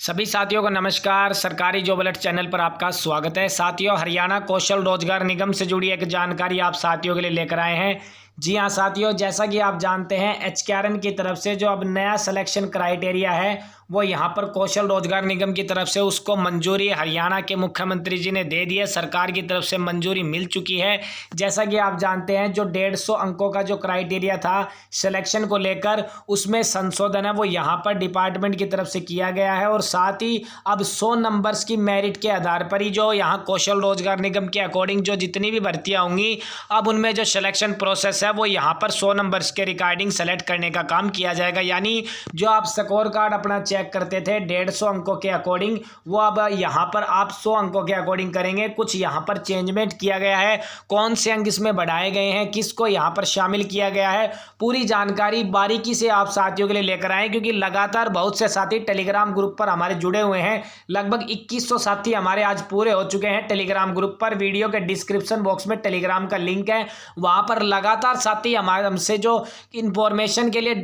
सभी साथियों को नमस्कार। सरकारी जॉब अलर्ट चैनल पर आपका स्वागत है। साथियों, हरियाणा कौशल रोजगार निगम से जुड़ी एक जानकारी आप साथियों के लिए लेकर आए हैं। जी हाँ साथियों, जैसा कि आप जानते हैं एचकेआरएन की तरफ से जो अब नया सिलेक्शन क्राइटेरिया है वो यहाँ पर कौशल रोजगार निगम की तरफ से उसको मंजूरी हरियाणा के मुख्यमंत्री जी ने दे दी है। सरकार की तरफ से मंजूरी मिल चुकी है। जैसा कि आप जानते हैं जो 150 अंकों का जो क्राइटेरिया था सिलेक्शन को लेकर, उसमें संशोधन है वो यहाँ पर डिपार्टमेंट की तरफ से किया गया है। और साथ ही अब 100 नंबर्स की मेरिट के आधार पर ही जो यहाँ कौशल रोजगार निगम के अकॉर्डिंग जो जितनी भी भर्तियाँ होंगी अब उनमें जो सिलेक्शन प्रोसेस है वो यहाँ पर 100 नंबर्स के रिगार्डिंग सेलेक्ट करने का काम किया जाएगा। यानी जो आप स्कोर कार्ड अपना चेक करते थे 150 अंकों के अकॉर्डिंग, वो अब यहाँ पर आप 100 अंकों के अकॉर्डिंग करेंगे। कुछ यहाँ पर चेंजमेंट किया गया है, कौन से अंक इसमें बढ़ाए गए हैं, किसको यहाँ पर शामिल किया गया है, पूरी जानकारी बारीकी से आप साथियों के लिए लेकर आए। क्योंकि लगातार बहुत से साथी टेलीग्राम ग्रुप पर हमारे जुड़े हुए हैं। लगभग 2100 साथी हमारे आज पूरे हो चुके हैं टेलीग्राम ग्रुप पर। वीडियो के डिस्क्रिप्शन बॉक्स में टेलीग्राम का लिंक है, वहां पर लगातार साथी हमारे हमसे जो इंफॉर्मेशन के लिए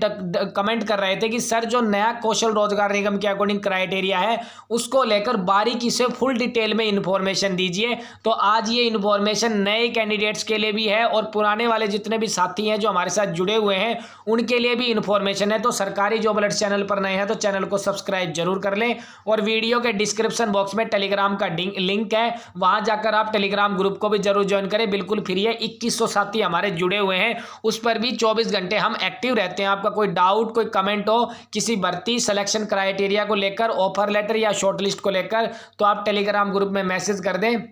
कमेंट कर रहे थे कि सर जो नया कौशल रोजगार निगम के अकॉर्डिंग क्राइटेरिया है उसको लेकर बारीकी से फुल डिटेल में इंफॉर्मेशन दीजिए। तो आज ये इंफॉर्मेशन नए कैंडिडेट्स के लिए भी है और पुराने वाले जितने भी साथी हैं जो हमारे साथ जुड़े हुए हैं उनके लिए भी इंफॉर्मेशन है। तो सरकारी जॉब अलर्ट चैनल पर नए हैं तो चैनल को सब्सक्राइब जरूर कर लें। और वीडियो के डिस्क्रिप्शन बॉक्स में टेलीग्राम का लिंक है, वहां जाकर आप टेलीग्राम ग्रुप को भी जरूर ज्वाइन करें। बिल्कुल फ्री है। 2100 साथी हमारे जुड़े हुए हैं, उस पर भी 24 घंटे हम एक्टिव रहते हैं। आपका कोई डाउट, कोई कमेंट हो किसी भर्ती सिलेक्शन क्राइटेरिया को लेकर, ऑफर लेटर या शॉर्टलिस्ट को लेकर, तो आप टेलीग्राम ग्रुप में मैसेज कर दें,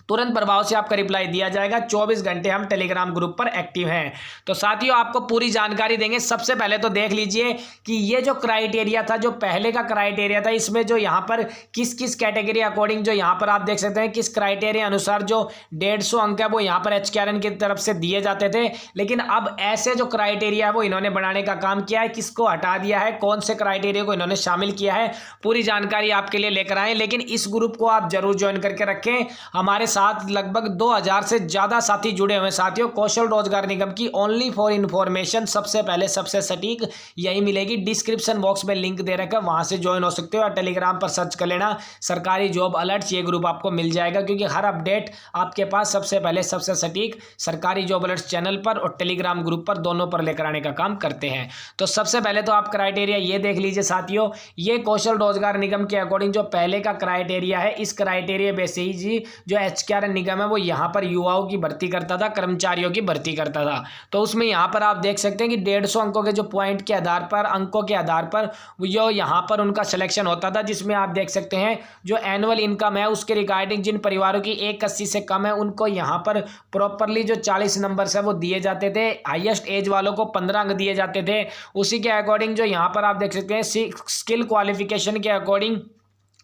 तुरंत प्रभाव से आपका रिप्लाई दिया जाएगा। 24 घंटे हम टेलीग्राम ग्रुप पर एक्टिव हैं। तो साथियों आपको पूरी जानकारी देंगे। सबसे पहले तो देख लीजिए कि ये जो क्राइटेरिया था, जो पहले का क्राइटेरिया था, इसमें जो यहाँ पर किस किस कैटेगरी अकॉर्डिंग जो यहाँ पर आप देख सकते हैं किस क्राइटेरिया अनुसार जो 150 अंक है वो यहाँ पर एचकेआरएन की तरफ से दिए जाते थे। लेकिन अब ऐसे जो क्राइटेरिया है वो इन्होंने बनाने का काम किया है। किसको हटा दिया है, कौन से क्राइटेरिया को इन्होंने शामिल किया है, पूरी जानकारी आपके लिए लेकर आए। लेकिन इस ग्रुप को आप जरूर ज्वाइन करके रखें। हमारे साथ लगभग 2000 से ज्यादा साथी जुड़े हुए हैं। साथियों कौशल रोजगार निगम की ओनली फॉर इंफॉर्मेशन सबसे पहले सबसे सटीक यही मिलेगी। डिस्क्रिप्शन बॉक्स में लिंक दे रखा है, वहां से ज्वाइन हो सकते हो। और टेलीग्राम पर सर्च कर लेना सरकारी जॉब अलर्ट्स, ये ग्रुप आपको मिल जाएगा। क्योंकि हर अपडेट आपके पास सबसे पहले सबसे सटीक सरकारी जॉब अलर्ट्स चैनल पर और टेलीग्राम ग्रुप पर, दोनों पर लेकर आने का काम करते हैं। तो सबसे पहले तो आप क्राइटेरिया ये देख लीजिए साथियों, ये कौशल रोजगार निगम के अकॉर्डिंग जो पहले का क्राइटेरिया है, इस क्राइटेरिया बेस ही जी जो एचकेआरएन निगम है वो यहाँ पर युवाओं की भर्ती करता था, कर्मचारियों की भर्ती करता था। तो उसमें यहाँ पर आप देख सकते हैं कि 150 अंकों के जो पॉइंट के आधार पर, अंकों के आधार पर जो यहाँ पर उनका सिलेक्शन होता था। जिसमें आप देख सकते हैं जो एनुअल इनकम है उसके रिगार्डिंग जिन परिवारों की 180 से कम है उनको यहाँ पर प्रॉपरली जो 40 नंबर है वो दिए जाते थे। हाईएस्ट एज वालों को 15 अंक दिए जाते थे। उसी के अकॉर्डिंग जो यहाँ पर आप देख सकते हैं स्किल क्वालिफिकेशन के अकॉर्डिंग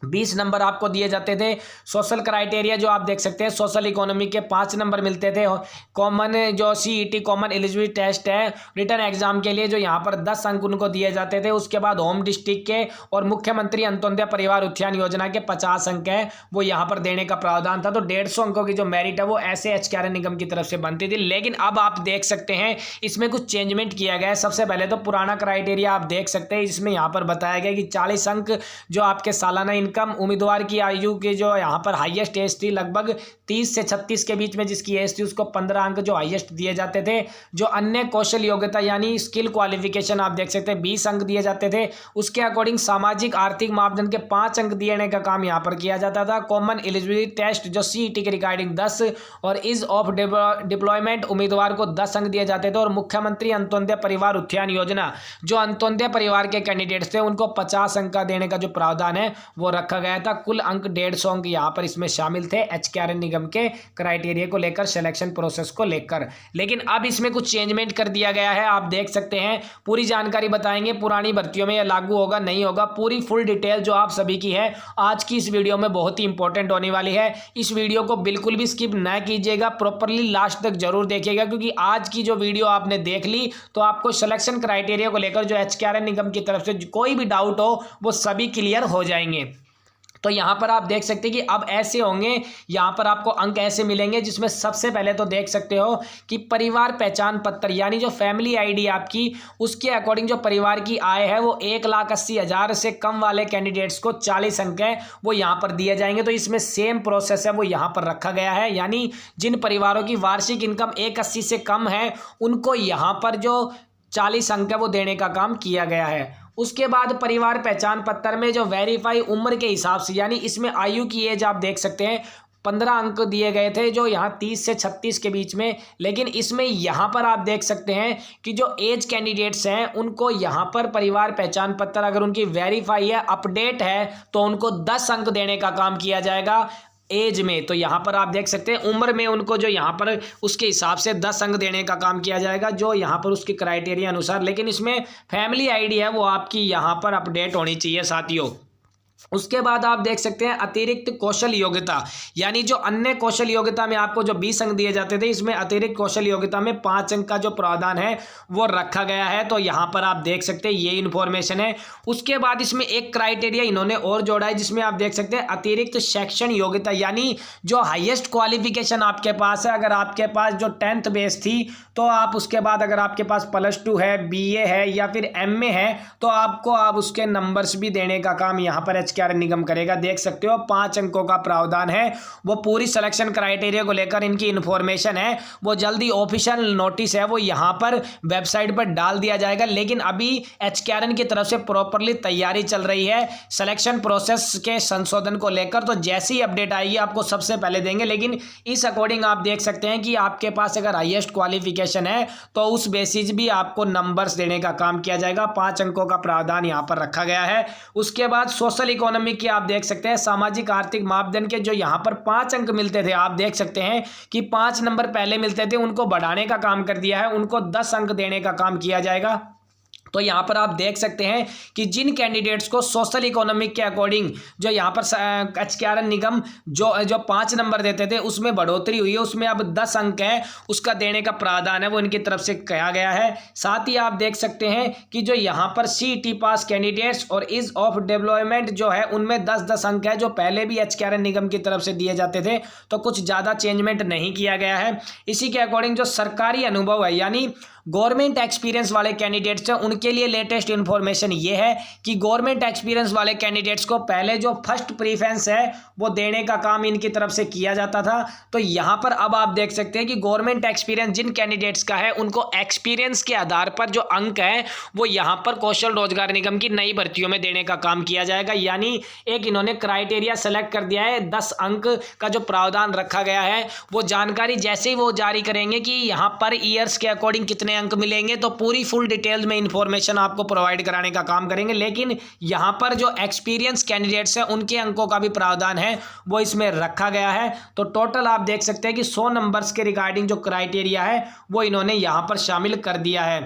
20 नंबर आपको दिए जाते थे। सोशल क्राइटेरिया जो आप देख सकते हैं, सोशल इकोनॉमी के 5 नंबर मिलते थे। कॉमन जो सीईटी कॉमन एलिजिबिलिटी टेस्ट है रिटर्न एग्जाम के लिए जो यहाँ पर 10 अंक उनको दिए जाते थे। उसके बाद होम डिस्ट्रिक्ट के और मुख्यमंत्री अंत्योदय परिवार उत्थान योजना के 50 अंक है वो यहाँ पर देने का प्रावधान था। तो 150 अंकों की जो मेरिट है वो ऐसे एचकेआरएन निगम की तरफ से बनती थी। लेकिन अब आप देख सकते हैं इसमें कुछ चेंजमेंट किया गया है। सबसे पहले तो पुराना क्राइटेरिया आप देख सकते हैं, इसमें यहाँ पर बताया गया कि 40 अंक जो आपके सालाना कम उम्मीदवार की आयु के जो यहाँ पर हाईएस्ट एज थी लगभग 30 से 36 के बीच में जिसकी एज थी उसको 15 अंक जो हाईएस्ट दिए जाते थे। जो अन्य कौशल योग्यता यानी स्किल क्वालिफिकेशन आप देख सकते हैं 20 अंक दिए जाते थे। उसके अकॉर्डिंग सामाजिक आर्थिक मापदंड के 5 अंक देने का काम यहाँ पर किया जाता था। कॉमन एलिजिबिलिटी टेस्ट जो सीईटी के रिगार्डिंग 10 और इज ऑफ डिप्लॉयमेंट उम्मीदवार को 10 अंक दिए जाते थे। और मुख्यमंत्री अंत्योदय परिवार उत्थान योजना जो अंत्योदय परिवार के कैंडिडेट्स थे उनको 50 अंक का देने का जो प्रावधान है वो रखा गया था। कुल अंक 150 अंक यहाँ पर इसमें शामिल थे एचकेआरएन निगम के क्राइटेरिया को लेकर, सिलेक्शन प्रोसेस को लेकर। लेकिन अब इसमें कुछ चेंजमेंट कर दिया गया है, आप देख सकते हैं। पूरी जानकारी बताएंगे, पुरानी भर्तियों में यह लागू होगा नहीं होगा, पूरी फुल डिटेल जो आप सभी की है आज की इस वीडियो में बहुत ही इंपॉर्टेंट होने वाली है। इस वीडियो को बिल्कुल भी स्किप ना कीजिएगा, प्रॉपरली लास्ट तक जरूर देखिएगा। क्योंकि आज की जो वीडियो आपने देख ली तो आपको सिलेक्शन क्राइटेरिया को लेकर जो एचकेआरएन निगम की तरफ से कोई भी डाउट हो वो सभी क्लियर हो जाएंगे। तो यहाँ पर आप देख सकते हैं कि अब ऐसे होंगे, यहाँ पर आपको अंक ऐसे मिलेंगे जिसमें सबसे पहले तो देख सकते हो कि परिवार पहचान पत्र यानी जो फैमिली आईडी आपकी, उसके अकॉर्डिंग जो परिवार की आय है वो 1,80,000 से कम वाले कैंडिडेट्स को 40 अंक है वो यहाँ पर दिए जाएंगे। तो इसमें सेम प्रोसेस है वो यहाँ पर रखा गया है, यानी जिन परिवारों की वार्षिक इनकम 1,80 से कम है उनको यहाँ पर जो 40 अंक है वो देने का काम किया गया है। उसके बाद परिवार पहचान पत्र में जो वेरीफाई उम्र के हिसाब से, यानी इसमें आयु की एज आप देख सकते हैं 15 अंक दिए गए थे जो यहाँ 30 से 36 के बीच में, लेकिन इसमें यहाँ पर आप देख सकते हैं कि जो एज कैंडिडेट्स हैं उनको यहाँ पर परिवार पहचान पत्र अगर उनकी वेरीफाई है, अपडेट है, तो उनको 10 अंक देने का काम किया जाएगा एज में। तो यहाँ पर आप देख सकते हैं उम्र में उनको जो यहाँ पर उसके हिसाब से 10 अंक देने का काम किया जाएगा जो यहाँ पर उसकी क्राइटेरिया अनुसार, लेकिन इसमें फैमिली आईडी है वो आपकी यहाँ पर अपडेट होनी चाहिए साथियों। उसके बाद आप देख सकते हैं अतिरिक्त कौशल योग्यता, यानी जो अन्य कौशल योग्यता में आपको जो 20 अंक दिए जाते थे, इसमें अतिरिक्त कौशल योग्यता में 5 अंक का जो प्रावधान है वो रखा गया है। तो यहाँ पर आप देख सकते हैं ये इन्फॉर्मेशन है। उसके बाद इसमें एक क्राइटेरिया इन्होंने और जोड़ा है जिसमें आप देख सकते हैं अतिरिक्त शैक्षणिक योग्यता, यानी जो हाईएस्ट क्वालिफिकेशन आपके पास है, अगर आपके पास जो 10th बेस थी तो आप उसके बाद अगर आपके पास +2 है, BA है या फिर MA है तो आपको आप उसके नंबर्स भी देने का काम यहाँ पर एचकेआरएन निगम करेगा। देख सकते हो 5 अंकों का प्रावधान है। वो पूरी सिलेक्शन क्राइटेरिया को लेकर इनकी इंफॉर्मेशन है वो जल्दी ऑफिशियल नोटिस है वो यहाँ पर वेबसाइट पर डाल दिया जाएगा, लेकिन अभी एचकेआरएन की तरफ से प्रॉपरली तैयारी चल रही है सिलेक्शन प्रोसेस के संशोधन को लेकर। तो जैसी अपडेट आएगी आपको सबसे पहले देंगे, लेकिन इस अकॉर्डिंग आप देख सकते हैं कि आपके पास अगर हाईएस्ट क्वालिफिकेशन है तो उस बेसिस भी आपको नंबर्स देने का काम किया जाएगा। 5 अंकों का प्रावधान यहाँ पर रखा गया है। उसके बाद सोशल इकोनॉमिक की आप देख सकते हैं सामाजिक आर्थिक मापदंड के जो यहाँ पर 5 अंक मिलते थे, आप देख सकते हैं कि 5 नंबर पहले मिलते थे उनको बढ़ाने का काम कर दिया है, उनको 10 अंक देने का काम किया जाएगा। तो यहाँ पर आप देख सकते हैं कि जिन कैंडिडेट्स को सोशल इकोनॉमिक के अकॉर्डिंग जो यहाँ पर एचकेआरएन निगम जो 5 नंबर देते थे उसमें बढ़ोतरी हुई है, उसमें अब 10 अंक है उसका देने का प्रावधान है वो इनकी तरफ से कहा गया है। साथ ही आप देख सकते हैं कि जो यहाँ पर CET पास कैंडिडेट्स और ईज ऑफ डेवलपमेंट जो है उनमें 10-10 अंक है जो पहले भी एचकेआरएन निगम की तरफ से दिए जाते थे, तो कुछ ज़्यादा चेंजमेंट नहीं किया गया है। इसी के अकॉर्डिंग जो सरकारी अनुभव है यानी गवर्नमेंट एक्सपीरियंस वाले कैंडिडेट्स हैं उनके लिए लेटेस्ट इन्फॉर्मेशन ये है कि गवर्नमेंट एक्सपीरियंस वाले कैंडिडेट्स को पहले जो फर्स्ट प्रीफरेंस है वो देने का काम इनकी तरफ से किया जाता था। तो यहाँ पर अब आप देख सकते हैं कि गवर्नमेंट एक्सपीरियंस जिन कैंडिडेट्स का है उनको एक्सपीरियंस के आधार पर जो अंक है वो यहाँ पर कौशल रोजगार निगम की नई भर्तियों में देने का काम किया जाएगा। यानी एक इन्होंने क्राइटेरिया सेलेक्ट कर दिया है, 10 अंक का जो प्रावधान रखा गया है वो जानकारी जैसे ही वो जारी करेंगे कि यहाँ पर ईयर्स के अकॉर्डिंग कितने अंक मिलेंगे तो पूरी फुल डिटेल में इंफॉर्मेशन आपको प्रोवाइड कराने का काम करेंगे। लेकिन यहां पर जो एक्सपीरियंस कैंडिडेट्स हैं उनके अंकों का भी प्रावधान है वो इसमें रखा गया है। तो टोटल आप देख सकते हैं कि 100 नंबर्स के रिगार्डिंग जो क्राइटेरिया है वो इन्होंने यहां पर शामिल कर दिया है।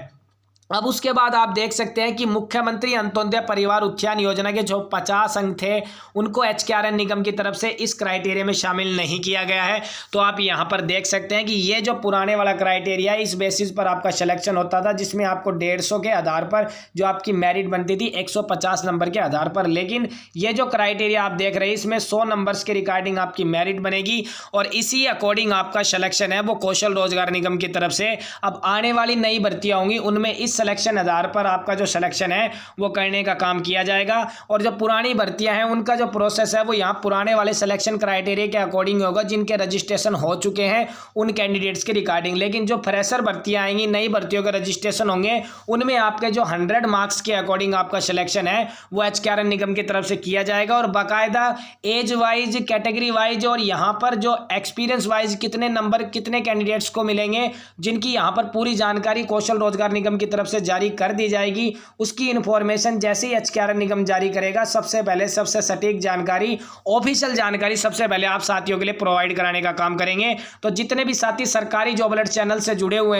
अब उसके बाद आप देख सकते हैं कि मुख्यमंत्री अंत्योदय परिवार उत्थान योजना के जो 50 अंक थे उनको एचकेआरएन निगम की तरफ से इस क्राइटेरिया में शामिल नहीं किया गया है। तो आप यहां पर देख सकते हैं कि ये जो पुराने वाला क्राइटेरिया है इस बेसिस पर आपका सिलेक्शन होता था जिसमें आपको 150 के आधार पर जो आपकी मेरिट बनती थी 150 नंबर के आधार पर। लेकिन ये जो क्राइटेरिया आप देख रहे हैं इसमें 100 नंबर्स के रिगार्डिंग आपकी मेरिट बनेगी और इसी अकॉर्डिंग आपका सिलेक्शन है वो कौशल रोजगार निगम की तरफ से अब आने वाली नई भर्तियां होंगी उनमें इस सिलेक्शन आधार पर आपका जो सिलेक्शन है वो करने का काम किया जाएगा। और जो पुरानी भर्तियां हैं उनका जो प्रोसेस है वो यहाँ पुराने वाले सिलेक्शन क्राइटेरिया के अकॉर्डिंग होगा जिनके रजिस्ट्रेशन हो चुके हैं उन कैंडिडेट्स के रिगार्डिंग। लेकिन जो फ्रेशर भर्तियां आएंगी, नई भर्तियों के रजिस्ट्रेशन होंगे उनमें आपके जो 100 मार्क्स के अकॉर्डिंग आपका सिलेक्शन है वो एचकेआरएन निगम की तरफ से किया जाएगा और बाकायदा एज वाइज, कैटेगरी वाइज और यहाँ पर जो एक्सपीरियंस वाइज कितने नंबर कितने कैंडिडेट्स को मिलेंगे जिनकी यहाँ पर पूरी जानकारी कौशल रोजगार निगम की तरफ से जारी कर दी जाएगी। उसकी इंफॉर्मेशन जैसे ही एचकेआरएन निगम जारी करेगा सबसे पहले सबसे सटीक जानकारी, ऑफिशियल जानकारी सबसे पहले आप साथियों के लिए प्रोवाइड कराने का काम करेंगे। तो जितने भी साथी सरकारी जॉब अलर्ट चैनल से जुड़े हुए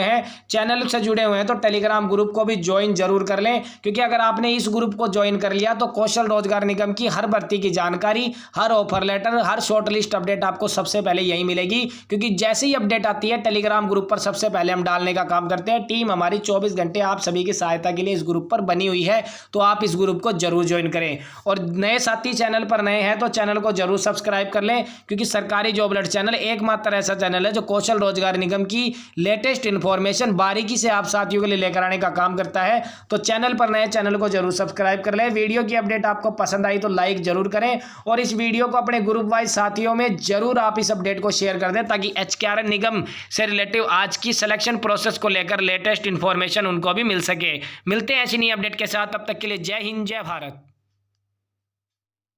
हैं तो टेलीग्राम ग्रुप को भी ज्वाइन जरूर कर लें, क्योंकि अगर आपने इस ग्रुप को ज्वाइन कर लिया तो कौशल रोजगार निगम की हर भर्ती की जानकारी, हर ऑफर लेटर, हर शॉर्ट लिस्ट अपडेट आपको सबसे पहले यही मिलेगी। क्योंकि जैसे ही अपडेट आती है टेलीग्राम ग्रुप पर सबसे पहले हम डालने का काम करते हैं। टीम हमारी 24 घंटे आप आप सभी की सहायता के लिए इस ग्रुप पर बनी हुई है, तो आप इस ग्रुप को जरूर ज्वाइन करें। और नए साथी चैनल पर नए हैं तो चैनल को जरूर सब्सक्राइब कर लें, क्योंकि सरकारी जॉब अलर्ट चैनल एकमात्र ऐसा चैनल है जो कौशल रोजगार निगम की लेटेस्ट इंफॉर्मेशन बारीकी से आप साथियों के लिए लेकर आने का काम करता है। तो चैनल पर नए चैनल को जरूर सब्सक्राइब कर लें। वीडियो की अपडेट आपको पसंद आई तो लाइक जरूर करें और इस वीडियो को अपने ग्रुप वाइज साथियों में जरूर आप इस अपडेट को शेयर कर दें, ताकि HKRN निगम से रिलेटिव आज की सिलेक्शन प्रोसेस को लेकर लेटेस्ट इंफॉर्मेशन उनको भी मिल सके। मिलते हैं ऐसी नई अपडेट के साथ, तब तक के लिए जय हिंद जय भारत।